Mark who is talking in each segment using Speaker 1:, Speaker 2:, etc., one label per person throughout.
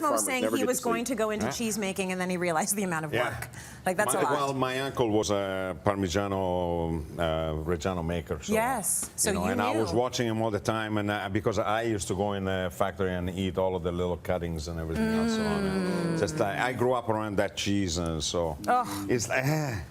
Speaker 1: Massimo was saying he was going to go into cheese making, and then he realized the amount of work. Like, that's a lot.
Speaker 2: Well, my uncle was a Parmigiano Reggiano maker. So,
Speaker 1: yes. So you
Speaker 2: and
Speaker 1: knew.
Speaker 2: I was watching him all the time, and because I used to go in the factory and eat all of the little cuttings and everything else on it. Just I grew up around that cheese, and so it's like,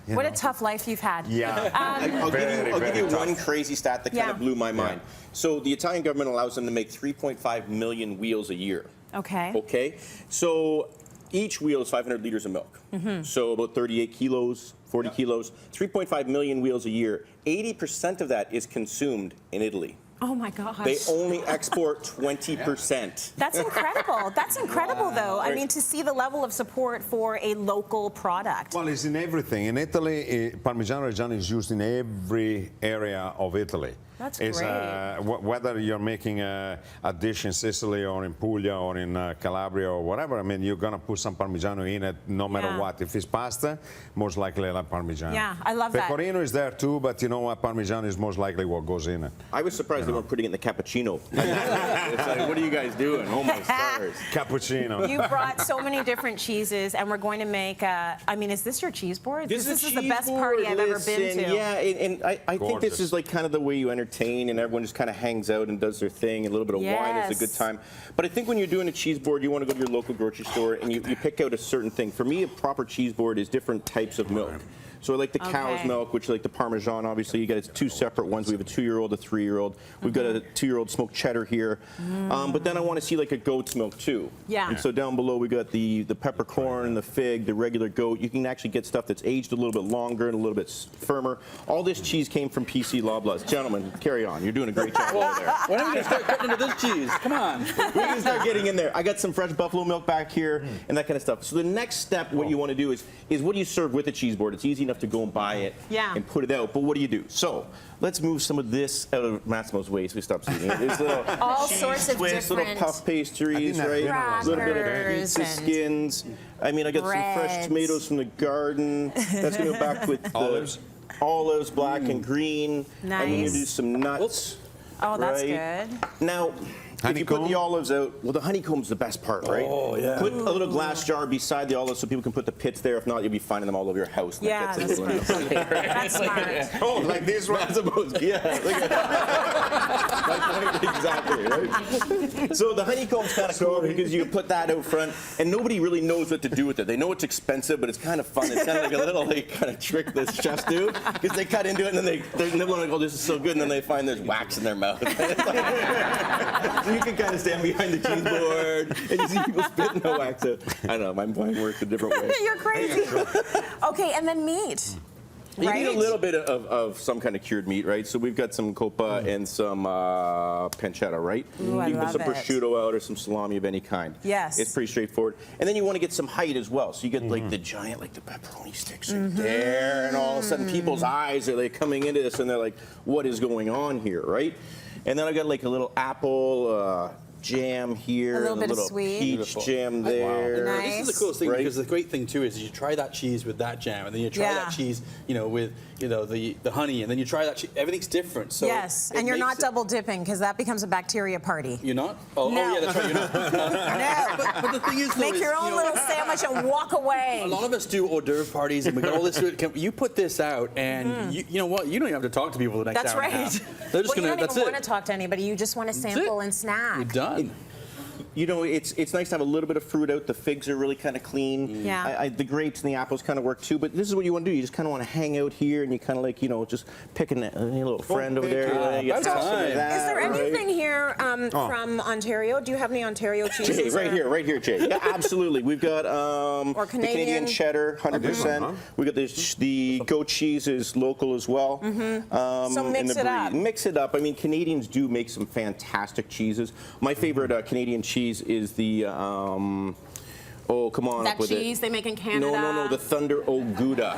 Speaker 1: what a tough life you've had.
Speaker 2: Yeah.
Speaker 3: I'll give you one crazy stat that kind of blew my mind. So the Italian government allows them to make 3.5 million wheels a year.
Speaker 1: Okay.
Speaker 3: Okay. So each wheel is 500 liters of milk. So about 38 kilos, 40 kilos, 3.5 million wheels a year. 80% of that is consumed in Italy.
Speaker 1: Oh my gosh.
Speaker 3: They only export 20%.
Speaker 1: That's incredible. That's incredible, though. I mean, to see the level of support for a local product.
Speaker 2: Well, it's in everything. In Italy, Parmigiano Reggiano is used in every area of Italy.
Speaker 1: That's
Speaker 2: great. Whether you're making a dish in Sicily or in Puglia or in Calabria or whatever, I mean, you're going to put some Parmigiano in it no matter what. If it's pasta, most likely like Parmigiano.
Speaker 1: Yeah, I love that.
Speaker 2: Pecorino is there too, but you know what? Parmigiano is most likely what goes in it.
Speaker 3: I was surprised they weren't putting it in the cappuccino. It's like, what are you guys doing? Oh, my stars.
Speaker 2: Cappuccino.
Speaker 1: You brought so many different cheeses, and we're going to make I mean, is this your cheese board? This is the best party I've ever been to.
Speaker 3: Yeah, and I think this is like kind of the way you entertain, and everyone just kind of hangs out and does their thing, and a little bit of wine is a good time. But I think when you're doing a cheese board, you want to go to your local grocery store and you pick out a certain thing. For me, a proper cheese board is different types of milk. So I like the cow's milk, which is like the Parmesan, obviously. You got two separate ones. We have a 2-year-old, a 3-year-old. We've got a 2-year-old smoked cheddar here. But then I want to see like a goat's milk too.
Speaker 1: Yeah.
Speaker 3: And so down below we got the peppercorn, the fig, the regular goat. You can actually get stuff that's aged a little bit longer and a little bit firmer. All this cheese came from PC Loblaws. Gentlemen, carry on. You're doing a great job over there.
Speaker 4: When are we going to start cutting into this cheese? Come on.
Speaker 3: We can start getting in there. I got some fresh buffalo milk back here and that kind of stuff. So the next step, what you want to do is what do you serve with a cheese board? It's easy enough to go and buy it and put it out. But what do you do? So let's move some of this out of Massimo's way so we stop seeing it. There's little
Speaker 1: all
Speaker 3: cheese
Speaker 1: sorts of
Speaker 3: twists, little
Speaker 1: different
Speaker 3: puff pastries, right? A little bit of pizza skins. I mean, I got some fresh tomatoes from the garden. That's going to go back with the olives, black and green.
Speaker 1: Nice.
Speaker 3: I'm going to do some nuts.
Speaker 1: Oh, that's good.
Speaker 3: Now, if you put the olives out, well, the honeycomb's the best part, right?
Speaker 4: Oh, yeah.
Speaker 3: Put a little glass jar beside the olives so people can put the pits there. If not, you'll be finding them all over your house.
Speaker 1: Yeah, that's smart. That's smart.
Speaker 3: Oh, like these ones? Exactly, right? So the honeycomb's kind of cool because you can put that out front, and nobody really knows what to do with it. They know it's expensive, but it's kind of fun. It's kind of like a little kind of trick that chefs do because they cut into it, and then they're nibbling like, oh, this is so good, and then they find there's wax in their mouth. You can kind of stand behind the cheese board and you see people spitting the wax out. I don't know, my mind works a different way.
Speaker 1: You're crazy. Okay, and then meat.
Speaker 3: You need a little bit of some kind of cured meat, right? So we've got some coppa and some pancetta, right?
Speaker 1: Ooh,
Speaker 3: you can put some prosciutto out or some salami of any kind.
Speaker 1: Yes.
Speaker 3: It's pretty straightforward. And then you want to get some height as well. So you get like the giant, like the pepperoni sticks right there, and all of a sudden people's eyes are like coming into this and they're like, what is going on here, right? And then I got like a little apple jam here,
Speaker 1: a little bit
Speaker 3: of
Speaker 1: sweet
Speaker 3: peach jam there.
Speaker 1: Nice.
Speaker 4: This is the coolest thing because the great thing too is you try that cheese with that jam, and then you try that cheese, with the honey, and then you try that cheese. Everything's different. So
Speaker 1: and you're not double dipping because that becomes a bacteria party.
Speaker 4: You're not? Oh,
Speaker 1: no.
Speaker 4: Oh yeah, that's right. You're not.
Speaker 1: No.
Speaker 4: But the thing is,
Speaker 1: make your own little sandwich and walk away.
Speaker 4: A lot of us do hors d'oeuvre parties, and we got all this. You put this out, and you know what? You don't even have to talk to people the next hour.
Speaker 1: That's right.
Speaker 4: They're just
Speaker 1: you don't
Speaker 4: that's
Speaker 1: even want to talk to anybody. You just want to sample and snack.
Speaker 4: You're done.
Speaker 3: It's nice to have a little bit of fruit out. The figs are really kind of clean.
Speaker 1: Yeah.
Speaker 3: The grapes and the apples kind of work too. But this is what you want to do. You just kind of want to hang out here, and you kind of like, just picking a little friend over there.
Speaker 1: Is there anything here from Ontario? Do you have any Ontario cheeses?
Speaker 3: Jay, right here, Jay. Yeah, absolutely. We've got the Canadian cheddar, 100%. We got the goat cheese is local as well.
Speaker 1: So mix it up.
Speaker 3: Mix it up. I mean, Canadians do make some fantastic cheeses. My favorite Canadian cheese is the oh, come on
Speaker 1: that
Speaker 3: up with
Speaker 1: cheese they make in Canada?
Speaker 3: No, the Thunder Oguda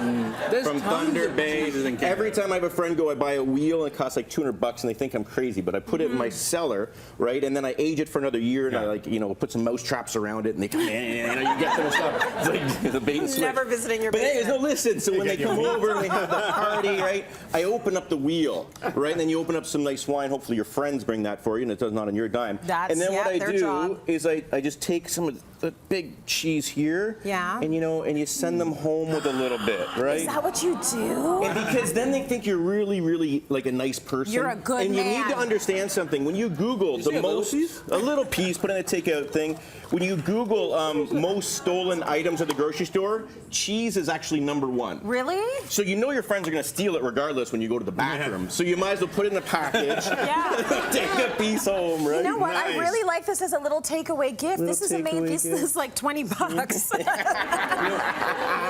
Speaker 3: from Thunder Bay. Every time I have a friend go, I buy a wheel and it costs like $200 and they think I'm crazy, but I put it in my cellar, right, and then I age it for another year and I put some mouse traps around it and they come in, you get them and stuff. It's like the bait and switch.
Speaker 1: Never visiting your
Speaker 3: business. But hey, no, listen, so when they come over and they have the party, right, I open up the wheel, right, and then you open up some nice wine. Hopefully your friends bring that for you and it does not on your dime.
Speaker 1: That's,
Speaker 3: and then what I do
Speaker 1: job.
Speaker 3: is I just take some of a big cheese here.
Speaker 1: Yeah.
Speaker 3: And and you send them home with a little bit, right?
Speaker 1: Is that what you do?
Speaker 3: And because then they think you're really, really like a nice person.
Speaker 1: You're a good
Speaker 3: and
Speaker 1: man.
Speaker 3: And you need to understand something. When you Google the most, a little piece, put in a takeout thing. When you Google most stolen items at the grocery store, cheese is actually #1.
Speaker 1: Really?
Speaker 3: So your friends are going to steal it regardless when you go to the bathroom. So you might as well put it in a package.
Speaker 1: Yeah.
Speaker 3: Take a piece home, right?
Speaker 1: You know what?
Speaker 2: Nice.
Speaker 1: I really like this as a little takeaway gift. This is amazing. This is like $20.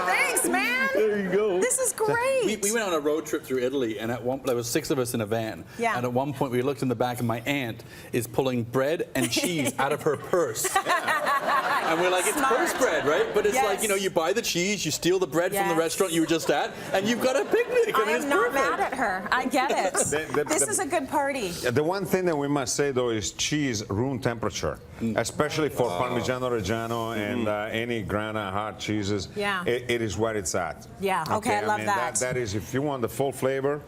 Speaker 1: Thanks, man.
Speaker 3: There you go.
Speaker 1: This is great.
Speaker 4: We went on a road trip through Italy, and there was 6 of us in a van.
Speaker 1: Yeah.
Speaker 4: And at one point, we looked in the back, and my aunt is pulling bread and cheese out of her purse. And we're like, it's
Speaker 1: Smart.
Speaker 4: purse bread, right? But it's
Speaker 1: Yes.
Speaker 4: like, you buy the cheese, you steal the bread from the
Speaker 1: Yes.
Speaker 4: restaurant you were just at, and you've got a picnic.
Speaker 1: I
Speaker 4: mean, it's
Speaker 1: am not
Speaker 4: perfect.
Speaker 1: mad at her. I get it. This is a good party.
Speaker 2: The one thing that we must say though is cheese room temperature, especially for Parmigiano Reggiano and any Grana hard cheeses.
Speaker 1: Yeah.
Speaker 2: It is where it's at.
Speaker 1: Yeah, okay, I love
Speaker 2: mean,
Speaker 1: that.
Speaker 2: That is, if you want the full flavor,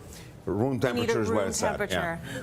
Speaker 2: room
Speaker 1: You need a
Speaker 2: temperature is where
Speaker 1: room
Speaker 2: it's at.
Speaker 1: temperature.
Speaker 2: Yeah.